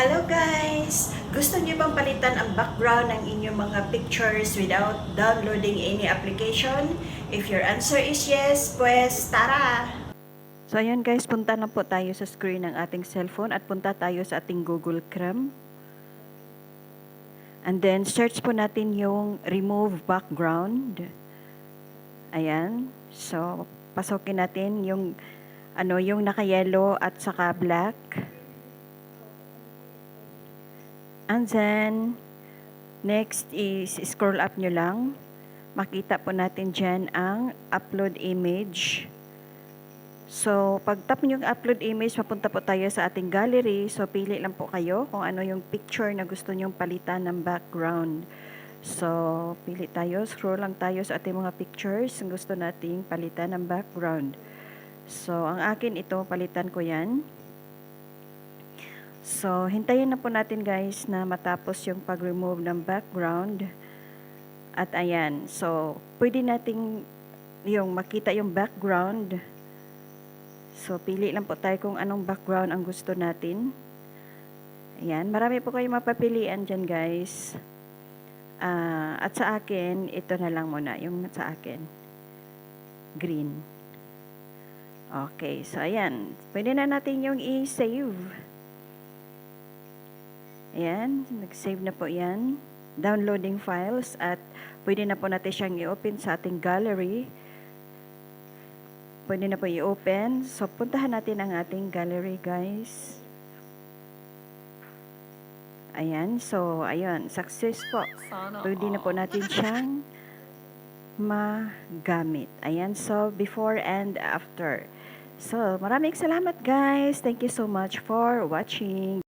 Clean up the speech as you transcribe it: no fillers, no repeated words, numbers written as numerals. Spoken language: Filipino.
Hello guys! Gusto niyo bang palitan ang background ng inyong mga pictures without downloading any application? If your answer is yes, pues tara! So ayan guys, punta na po tayo sa screen ng ating cellphone at punta tayo sa ating Google Chrome. And then search po natin yung remove background. Ayan. So pasokin natin yung yung naka-yellow at saka black. And then, next is scroll up nyo lang. Makita po natin dyan ang upload image. So, pag tap nyo yung upload image, mapunta po tayo sa ating gallery. So, pili lang po kayo kung ano yung picture na gusto nyong palitan ng background. So, pili tayo. Scroll lang tayo sa ating mga pictures na gusto nating palitan ng background. So, ang akin ito, palitan ko yan. So, hintayin na po natin guys na matapos yung pag-remove ng background. At ayan, so, pwede nating yung makita yung background. So, pili lang po tayo kung anong background ang gusto natin. Ayan, marami po kayong mapapilian dyan guys. At sa akin, ito na lang muna, yung sa akin. Green. Okay, so ayan. Pwede na natin yung i-save. Ayan, nag-save na po yan. Downloading files at pwede na po natin siyang i-open sa ating gallery. Pwede na po i-open. So, puntahan natin ang ating gallery, guys. Ayan, so, ayun, success po. Pwede na po natin siyang magamit. Ayan, so, before and after. So, maraming salamat, guys. Thank you so much for watching.